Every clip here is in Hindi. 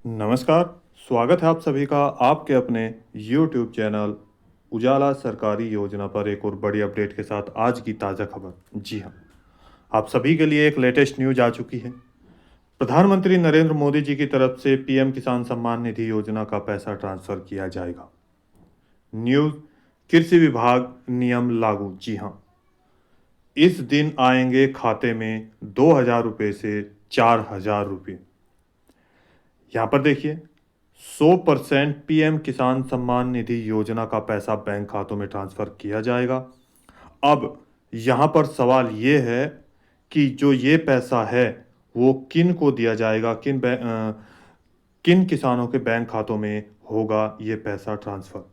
नमस्कार। स्वागत है आप सभी का आपके अपने YouTube चैनल उजाला सरकारी योजना पर एक और बड़ी अपडेट के साथ आज की ताज़ा खबर। जी हाँ, आप सभी के लिए एक लेटेस्ट न्यूज आ चुकी है। प्रधानमंत्री नरेंद्र मोदी जी की तरफ से पीएम किसान सम्मान निधि योजना का पैसा ट्रांसफर किया जाएगा। न्यूज, कृषि विभाग नियम लागू। जी हाँ, इस दिन आएंगे खाते में 2,000 रुपये से 4,000 रुपये। यहाँ पर देखिए, 100% पीएम किसान सम्मान निधि योजना का पैसा बैंक खातों में ट्रांसफर किया जाएगा। अब यहाँ पर सवाल ये है कि जो ये पैसा है वो किन को दिया जाएगा, किन किसानों के बैंक खातों में होगा ये पैसा ट्रांसफर।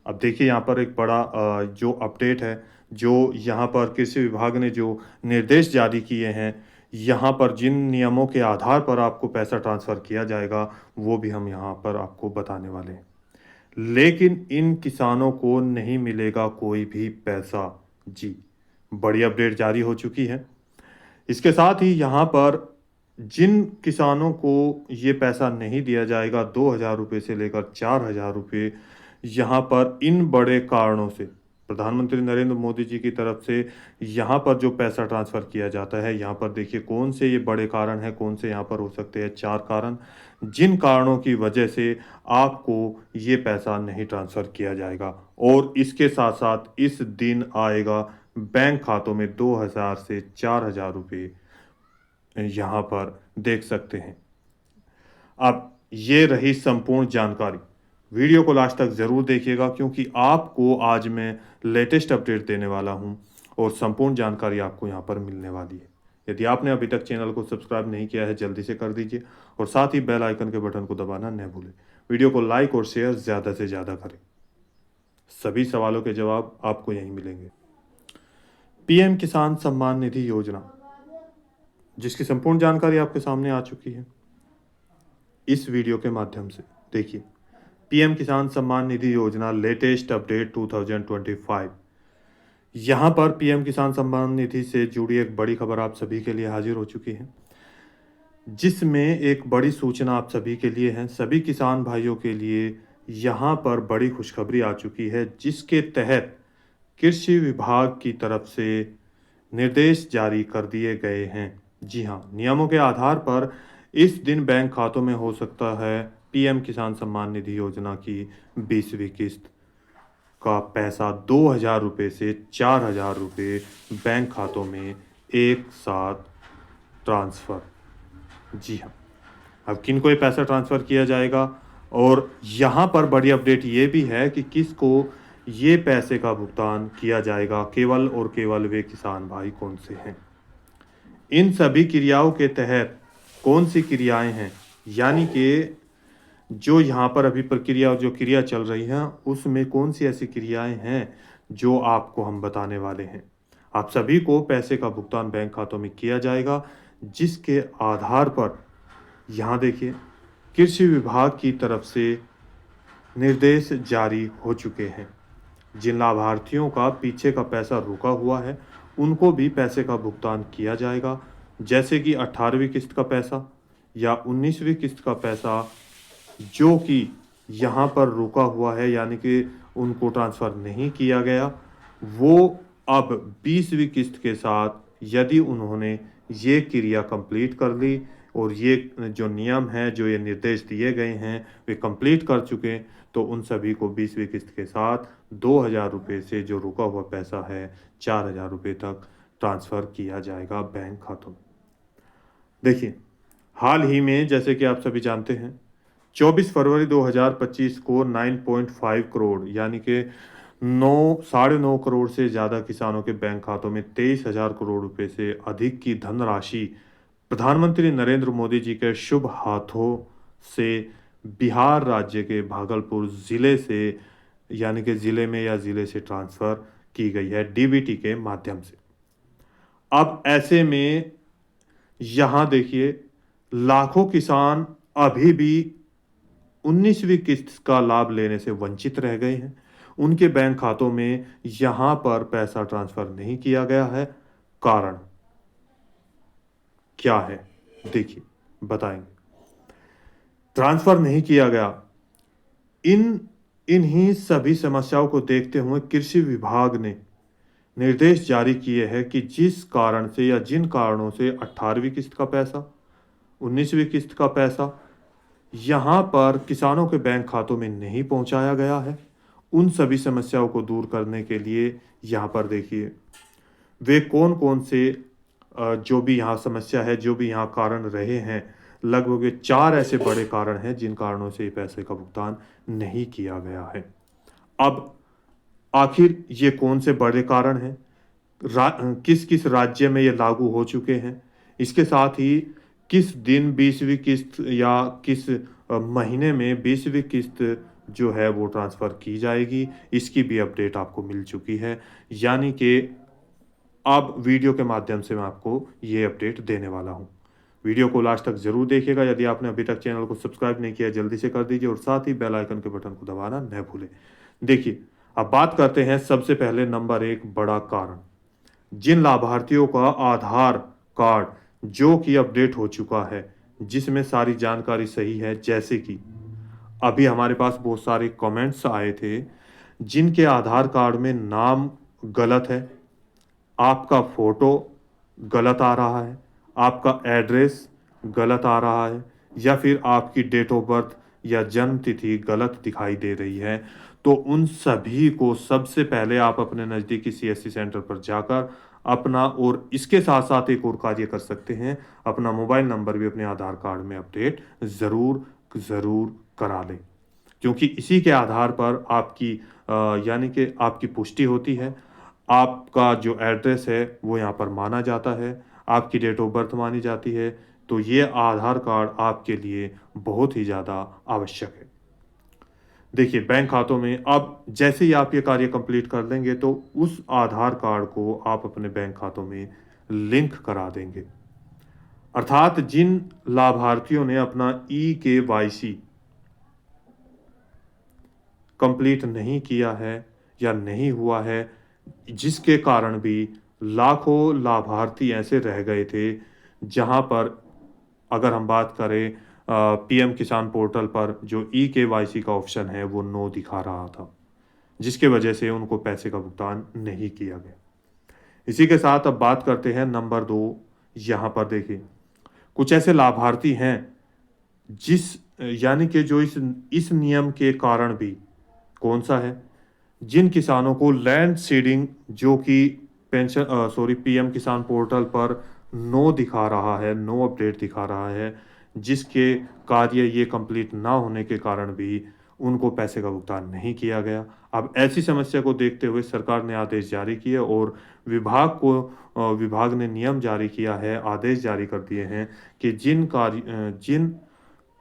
अब देखिए, यहाँ पर एक बड़ा जो अपडेट है, जो यहाँ पर कृषि विभाग ने जो निर्देश जारी किए हैं, यहाँ पर जिन नियमों के आधार पर आपको पैसा ट्रांसफ़र किया जाएगा वो भी हम यहाँ पर आपको बताने वाले हैं। लेकिन इन किसानों को नहीं मिलेगा कोई भी पैसा। जी, बड़ी अपडेट जारी हो चुकी है। इसके साथ ही यहाँ पर जिन किसानों को ये पैसा नहीं दिया जाएगा, 2,000 रुपये से लेकर 4,000 रुपये, यहाँ पर इन बड़े कारणों से प्रधानमंत्री नरेंद्र मोदी जी की तरफ से यहाँ पर जो पैसा ट्रांसफ़र किया जाता है, यहाँ पर देखिए कौन से ये बड़े कारण हैं, कौन से यहाँ पर हो सकते हैं 4 कारण, जिन कारणों की वजह से आपको ये पैसा नहीं ट्रांसफ़र किया जाएगा। और इसके साथ-साथ इस दिन आएगा बैंक खातों में 2,000 से 4,000 रुपये, यहाँ पर देख सकते हैं। अब ये रही संपूर्ण जानकारी। वीडियो को लास्ट तक ज़रूर देखिएगा क्योंकि आपको आज मैं लेटेस्ट अपडेट देने वाला हूँ और संपूर्ण जानकारी आपको यहाँ पर मिलने वाली है। यदि आपने अभी तक चैनल को सब्सक्राइब नहीं किया है, जल्दी से कर दीजिए और साथ ही बेल आइकन के बटन को दबाना न भूलें। वीडियो को लाइक और शेयर ज़्यादा से ज़्यादा करें। सभी सवालों के जवाब आपको यहीं मिलेंगे। पीएम किसान सम्मान निधि योजना, जिसकी संपूर्ण जानकारी आपके सामने आ चुकी है इस वीडियो के माध्यम से। देखिए, पीएम किसान सम्मान निधि योजना लेटेस्ट अपडेट 2025। यहाँ पर पीएम किसान सम्मान निधि से जुड़ी एक बड़ी खबर आप सभी के लिए हाजिर हो चुकी है, जिसमें एक बड़ी सूचना आप सभी के लिए है। सभी किसान भाइयों के लिए यहाँ पर बड़ी खुशखबरी आ चुकी है, जिसके तहत कृषि विभाग की तरफ से निर्देश जारी कर दिए गए हैं। जी हाँ, नियमों के आधार पर इस दिन बैंक खातों में हो सकता है पीएम किसान सम्मान निधि योजना की 20वीं किस्त का पैसा 2,000 रुपये से 4,000 रुपये बैंक खातों में एक साथ ट्रांसफ़र। जी हाँ, अब किन को ये पैसा ट्रांसफ़र किया जाएगा और यहाँ पर बड़ी अपडेट ये भी है कि किसको ये पैसे का भुगतान किया जाएगा। केवल और केवल वे किसान भाई कौन से हैं। इन सभी क्रियाओं के तहत कौन सी क्रियाएं हैं, यानी कि जो यहाँ पर अभी प्रक्रिया जो क्रिया चल रही है उसमें कौन सी ऐसी क्रियाएं हैं जो आपको हम बताने वाले हैं। आप सभी को पैसे का भुगतान बैंक खातों में किया जाएगा, जिसके आधार पर यहाँ देखिए कृषि विभाग की तरफ से निर्देश जारी हो चुके हैं। जिन लाभार्थियों का पीछे का पैसा रुका हुआ है उनको भी पैसे का भुगतान किया जाएगा, जैसे कि 18वीं किस्त का पैसा या 19वीं किस्त का पैसा, जो कि यहाँ पर रुका हुआ है यानी कि उनको ट्रांसफ़र नहीं किया गया, वो अब 20वीं किस्त के साथ यदि उन्होंने ये क्रिया कंप्लीट कर ली और ये जो नियम है, जो ये निर्देश दिए गए हैं वे कंप्लीट कर चुके, तो उन सभी को 20वीं किस्त के साथ 2,000 रुपये से जो रुका हुआ पैसा है 4,000 रुपये तक ट्रांसफ़र किया जाएगा बैंक खातों में। देखिए, हाल ही में जैसे कि आप सभी जानते हैं 24 फरवरी 2025 को 9.5 करोड़ यानी कि 9 करोड़ से ज़्यादा किसानों के बैंक खातों में 23,000 करोड़ रुपए से अधिक की धनराशि प्रधानमंत्री नरेंद्र मोदी जी के शुभ हाथों से बिहार राज्य के भागलपुर ज़िले से यानी कि ज़िले में या ज़िले से ट्रांसफ़र की गई है डीबीटी के माध्यम से। अब ऐसे में यहाँ देखिए लाखों किसान अभी भी 19वीं किस्त का लाभ लेने से वंचित रह गए हैं। उनके बैंक खातों में यहाँ पर पैसा ट्रांसफ़र नहीं किया गया है। कारण क्या है? देखिए, बताएंगे। ट्रांसफर नहीं किया गया। इन इन्हीं सभी समस्याओं को देखते हुए कृषि विभाग ने निर्देश जारी किए हैं कि जिस कारण से या जिन कारणों से 18वीं किस्त का पैसा, 19वीं किस्त का पैसा यहाँ पर किसानों के बैंक खातों में नहीं पहुँचाया गया है, उन सभी समस्याओं को दूर करने के लिए यहाँ पर देखिए वे कौन-कौन से जो भी यहाँ समस्या है, जो भी यहाँ कारण रहे हैं, लगभग ये 4 ऐसे बड़े कारण हैं जिन कारणों से ये पैसे का भुगतान नहीं किया गया है। अब आखिर ये कौन से बड़े कारण हैं? किस-किस राज्य में ये लागू हो चुके हैं? इसके साथ ही किस दिन 20वीं किस्त या किस महीने में 20वीं किस्त जो है वो ट्रांसफ़र की जाएगी, इसकी भी अपडेट आपको मिल चुकी है। यानी कि अब वीडियो के माध्यम से मैं आपको ये अपडेट देने वाला हूँ। वीडियो को लास्ट तक ज़रूर देखिएगा। यदि आपने अभी तक चैनल को सब्सक्राइब नहीं किया है, जल्दी से कर दीजिए और साथ ही बेल आइकन के बटन को दबाना न भूलें। देखिए, अब बात करते हैं सबसे पहले नंबर 1 बड़ा कारण। जिन लाभार्थियों का आधार कार्ड जो कि अपडेट हो चुका है, जिसमें सारी जानकारी सही है, जैसे कि अभी हमारे पास बहुत सारे कमेंट्स आए थे, जिनके आधार कार्ड में नाम गलत है, आपका फ़ोटो गलत आ रहा है, आपका एड्रेस गलत आ रहा है या फिर आपकी डेट ऑफ बर्थ या जन्म तिथि गलत दिखाई दे रही है, तो उन सभी को सबसे पहले आप अपने नज़दीकी सीएससी सेंटर पर जाकर अपना और इसके साथ-साथ एक और कार्य कर सकते हैं, अपना मोबाइल नंबर भी अपने आधार कार्ड में अपडेट ज़रूर करा लें। क्योंकि इसी के आधार पर आपकी यानी कि आपकी पुष्टि होती है, आपका जो एड्रेस है वो यहाँ पर माना जाता है, आपकी डेट ऑफ बर्थ मानी जाती है, तो ये आधार कार्ड आपके लिए बहुत ही ज़्यादा आवश्यक है। देखिए बैंक खातों में अब जैसे ही आप ये कार्य कंप्लीट कर लेंगे तो उस आधार कार्ड को आप अपने बैंक खातों में लिंक करा देंगे। अर्थात जिन लाभार्थियों ने अपना ई-केवाईसी कंप्लीट नहीं किया है या नहीं हुआ है, जिसके कारण भी लाखों लाभार्थी ऐसे रह गए थे, जहाँ पर अगर हम बात करें पीएम किसान पोर्टल पर जो ई-केवाईसी का ऑप्शन है, वो नो दिखा रहा था, जिसकी वजह से उनको पैसे का भुगतान नहीं किया गया। इसी के साथ अब बात करते हैं नंबर 2 यहाँ पर देखिए, कुछ ऐसे लाभार्थी हैं जिस यानी कि जो इस नियम के कारण भी कौन-सा है? जिन किसानों को लैंड सीडिंग जो कि पीएम किसान पोर्टल पर नो दिखा रहा है, नो अपडेट दिखा रहा है, जिसके कार्य ये कंप्लीट ना होने के कारण भी उनको पैसे का भुगतान नहीं किया गया। अब ऐसी समस्या को देखते हुए सरकार ने आदेश जारी किए और विभाग ने नियम जारी किया है, आदेश जारी कर दिए हैं कि जिन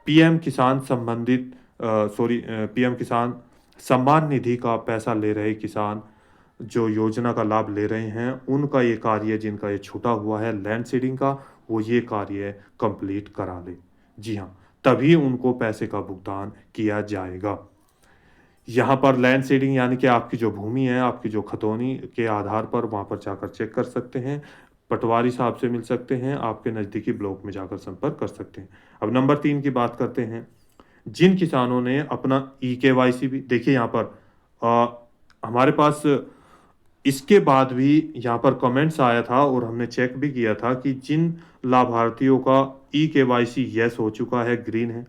पीएम किसान संबंधित पीएम किसान सम्मान निधि का पैसा ले रहे किसान, जो योजना का लाभ ले रहे हैं, उनका ये कार्य जिनका ये छूटा हुआ है लैंड सीडिंग का, वो ये कार्य कंप्लीट करा लें। जी हाँ, तभी उनको पैसे का भुगतान किया जाएगा। यहाँ पर लैंड सीडिंग यानी कि आपकी जो भूमि है, आपकी जो खतौनी के आधार पर वहाँ पर जाकर चेक कर सकते हैं। पटवारी साहब से मिल सकते हैं, आपके नज़दीकी ब्लॉक में जाकर संपर्क कर सकते हैं। अब नंबर 3 की बात करते हैं। जिन किसानों ने अपना ई-केवाईसी भी देखिए यहाँ पर हमारे पास इसके बाद भी यहाँ पर कमेंट्स आया था और हमने चेक भी किया था कि जिन लाभार्थियों का ई-केवाईसी येस हो चुका है, ग्रीन है,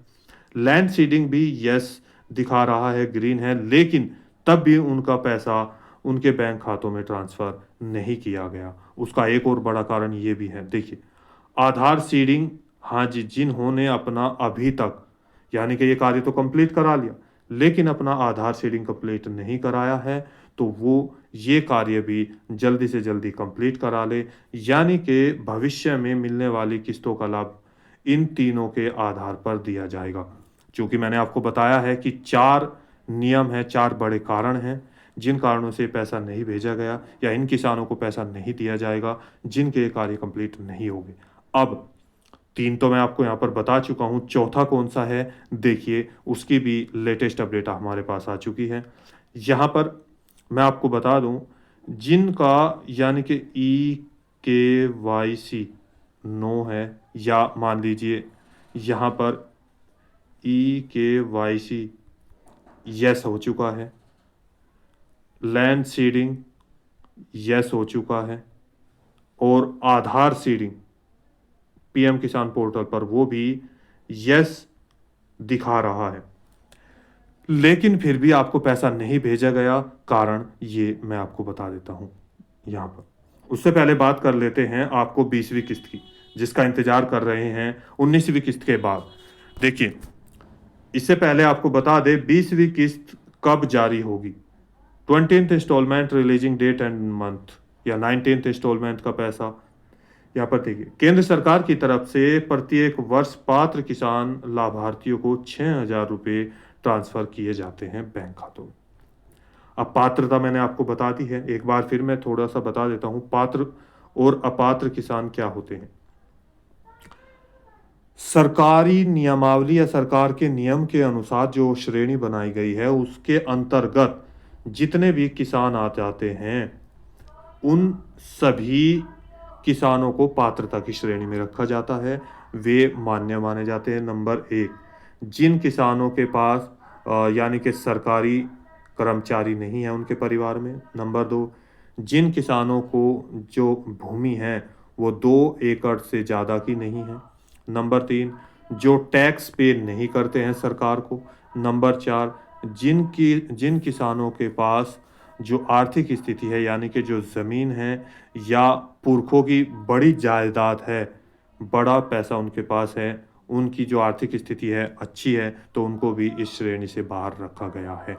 लैंड सीडिंग भी येस दिखा रहा है, ग्रीन है, लेकिन तब भी उनका पैसा उनके बैंक खातों में ट्रांसफ़र नहीं किया गया। उसका एक और बड़ा कारण ये भी है, देखिए आधार सीडिंग हाँ जी, जिन्होंने अपना अभी तक यानी कि ये कार्य तो कंप्लीट करा लिया, लेकिन अपना आधार सीडिंग कंप्लीट नहीं कराया है, तो वो ये कार्य भी जल्दी से जल्दी कंप्लीट करा ले, यानी कि भविष्य में मिलने वाली किस्तों का लाभ इन तीनों के आधार पर दिया जाएगा। चूँकि मैंने आपको बताया है कि 4 नियम हैं, 4 बड़े कारण हैं, जिन कारणों से पैसा नहीं भेजा गया या इन किसानों को पैसा नहीं दिया जाएगा, जिनके ये कार्य कंप्लीट नहीं होंगे। अब 3 तो मैं आपको यहाँ पर बता चुका हूँ, चौथा कौन-सा है, देखिए उसकी भी लेटेस्ट अपडेट हमारे पास आ चुकी है। यहाँ पर मैं आपको बता दूँ, जिनका यानी कि ई-केवाईसी नो है या मान लीजिए यहाँ पर EKYC यस हो चुका है, लैंड सीडिंग यस हो चुका है, और आधार सीडिंग पीएम किसान पोर्टल पर वो भी यस दिखा रहा है, लेकिन फिर भी आपको पैसा नहीं भेजा गया। कारण ये मैं आपको बता देता हूँ यहाँ पर। उससे पहले बात कर लेते हैं आपको 20वीं किस्त की, जिसका इंतजार कर रहे हैं 19वीं किस्त के बाद। देखिए, इससे पहले आपको बता दें 20वीं किस्त कब जारी होगी। 20th installment releasing date and month, या 19th इंस्टॉलमेंट का पैसा यहाँ पर देखिए, केंद्र सरकार की तरफ से प्रत्येक वर्ष पात्र किसान लाभार्थियों को 6,000 रुपये ट्रांसफर किए जाते हैं बैंक खातों में। अब पात्रता मैंने आपको बता दी है, एक बार फिर मैं थोड़ा सा बता देता हूँ पात्र और अपात्र किसान क्या होते हैं। सरकारी नियमावली या सरकार के नियम के अनुसार जो श्रेणी बनाई गई है उसके अंतर्गत जितने भी किसान आ जाते हैं उन सभी किसानों को पात्रता की श्रेणी में रखा जाता है, वे मान्य माने जाते हैं। नंबर 1, जिन किसानों के पास यानी कि सरकारी कर्मचारी नहीं है उनके परिवार में। नंबर 2, जिन किसानों को जो भूमि है वो 2 एकड़ से ज़्यादा की नहीं है। नंबर 3, जो टैक्स पे नहीं करते हैं सरकार को। नंबर 4, जिन किसानों के पास जो आर्थिक स्थिति है यानी कि जो ज़मीन है या पुरखों की बड़ी जायदाद है, बड़ा पैसा उनके पास है, उनकी जो आर्थिक स्थिति है अच्छी है, तो उनको भी इस श्रेणी से बाहर रखा गया है।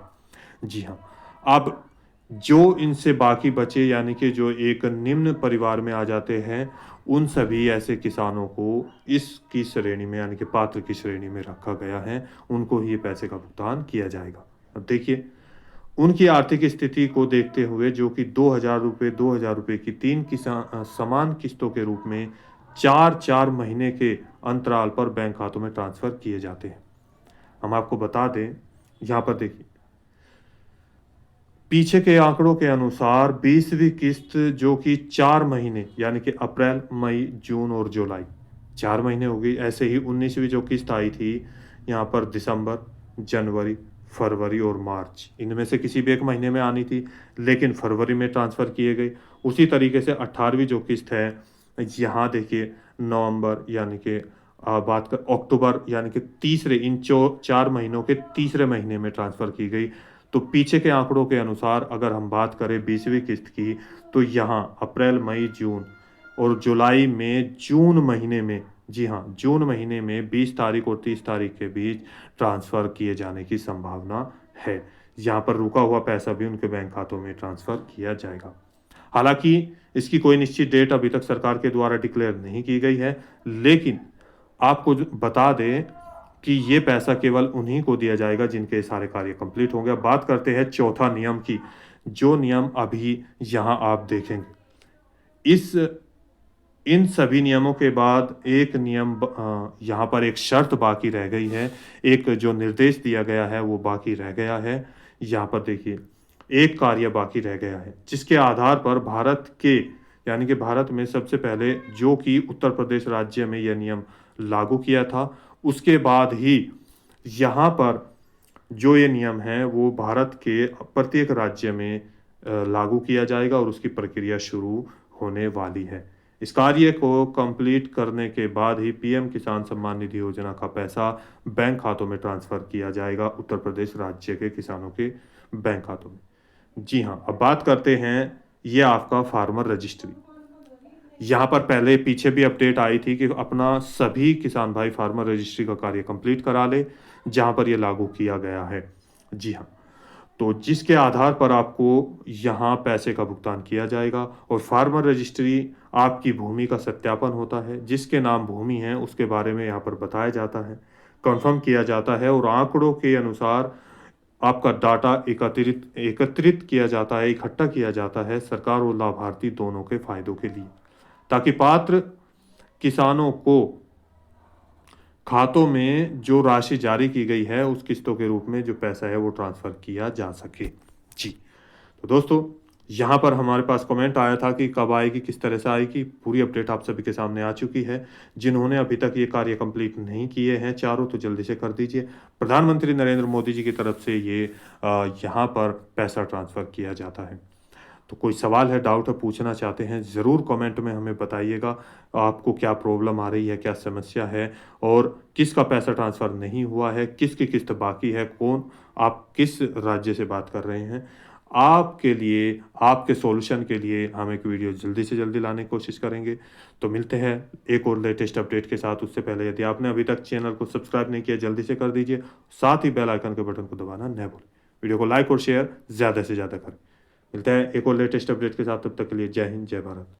जी हाँ, अब जो इनसे बाकी बचे यानी कि जो एक निम्न परिवार में आ जाते हैं, उन सभी ऐसे किसानों को इसकी श्रेणी में यानी कि पात्र की श्रेणी में रखा गया है, उनको ही पैसे का भुगतान किया जाएगा। अब देखिए, उनकी आर्थिक स्थिति को देखते हुए जो कि 2,000 रुपये की 3 समान किस्तों के रूप में 4-4 महीने के अंतराल पर बैंक खातों में ट्रांसफ़र किए जाते हैं। हम आपको बता दें, यहाँ पर देखिए, पीछे के आंकड़ों के अनुसार 20वीं किस्त जो कि 4 महीने यानी कि अप्रैल, मई, जून और जुलाई 4 महीने हो गई। ऐसे ही 19वीं जो किस्त आई थी यहाँ पर दिसंबर, जनवरी, फरवरी और मार्च, इनमें से किसी भी एक महीने में आनी थी, लेकिन फरवरी में ट्रांसफ़र किए गए। उसी तरीके से 18वीं जो किस्त है यहाँ देखिए, नवंबर यानी कि बात कर अक्टूबर यानी कि तीसरे इन 4 महीनों के तीसरे महीने में ट्रांसफ़र की गई। तो पीछे के आंकड़ों के अनुसार अगर हम बात करें 20वीं किस्त की, तो यहाँ अप्रैल, मई, जून और जुलाई में जून महीने में, जी हाँ, जून महीने में 20 तारीख और 30 तारीख के बीच ट्रांसफ़र किए जाने की संभावना है। यहाँ पर रुका हुआ पैसा भी उनके बैंक खातों में ट्रांसफ़र किया जाएगा। हालांकि इसकी कोई निश्चित डेट अभी तक सरकार के द्वारा डिक्लेयर नहीं की गई है, लेकिन आपको बता दें कि ये पैसा केवल उन्हीं को दिया जाएगा जिनके सारे कार्य कंप्लीट होंगे। अब बात करते हैं चौथा नियम की, जो नियम अभी यहाँ आप देखेंगे। इन सभी नियमों के बाद एक नियम यहाँ पर एक शर्त बाकी रह गई है, एक जो निर्देश दिया गया है वो बाकी रह गया है। यहाँ पर देखिए, एक कार्य बाकी रह गया है जिसके आधार पर भारत के यानी कि भारत में सबसे पहले जो कि उत्तर प्रदेश राज्य में यह नियम लागू किया था, उसके बाद ही यहाँ पर जो ये नियम है वो भारत के प्रत्येक राज्य में लागू किया जाएगा और उसकी प्रक्रिया शुरू होने वाली है। इस कार्य को कंप्लीट करने के बाद ही पीएम किसान सम्मान निधि योजना का पैसा बैंक खातों में ट्रांसफ़र किया जाएगा, उत्तर प्रदेश राज्य के किसानों के बैंक खातों में। जी हाँ, अब बात करते हैं ये आपका फार्मर रजिस्ट्री। यहाँ पर पहले पीछे भी अपडेट आई थी कि अपना सभी किसान भाई फार्मर रजिस्ट्री का कार्य कंप्लीट करा ले, जहाँ पर ये लागू किया गया है। जी हाँ, तो जिसके आधार पर आपको यहाँ पैसे का भुगतान किया जाएगा। और फार्मर रजिस्ट्री आपकी भूमि का सत्यापन होता है, जिसके नाम भूमि है उसके बारे में यहाँ पर बताया जाता है, कंफर्म किया जाता है और आंकड़ों के अनुसार आपका डाटा एकत्रित किया जाता है, इकट्ठा किया जाता है सरकार और लाभार्थी दोनों के फायदों के लिए, ताकि पात्र किसानों को खातों में जो राशि जारी की गई है उस किस्तों के रूप में जो पैसा है वो ट्रांसफ़र किया जा सके। जी, तो दोस्तों, यहाँ पर हमारे पास कमेंट आया था कि कब आएगी, किस तरह से आएगी, पूरी अपडेट आप सभी के सामने आ चुकी है। जिन्होंने अभी तक ये कार्य कंप्लीट नहीं किए हैं चारों, तो जल्दी से कर दीजिए। प्रधानमंत्री नरेंद्र मोदी जी की तरफ से ये यहाँ पर पैसा ट्रांसफ़र किया जाता है। तो कोई सवाल है, डाउट है, पूछना चाहते हैं, ज़रूर कमेंट में हमें बताइएगा। आपको क्या प्रॉब्लम आ रही है, क्या समस्या है और किसका पैसा ट्रांसफ़र नहीं हुआ है, किसकी किस्त बाकी है, कौन आप किस राज्य से बात कर रहे हैं। आपके लिए, आपके सॉल्यूशन के लिए हम एक वीडियो जल्दी से जल्दी लाने की कोशिश करेंगे। तो मिलते हैं एक और लेटेस्ट अपडेट के साथ। उससे पहले यदि आपने अभी तक चैनल को सब्सक्राइब नहीं किया, जल्दी से कर दीजिए। साथ ही बेल आइकन के बटन को दबाना न भूलें। वीडियो को लाइक और शेयर ज़्यादा से ज़्यादा करें। मिलते हैं एक और लेटेस्ट अपडेट के साथ, तब तक के लिए जय हिंद, जय भारत।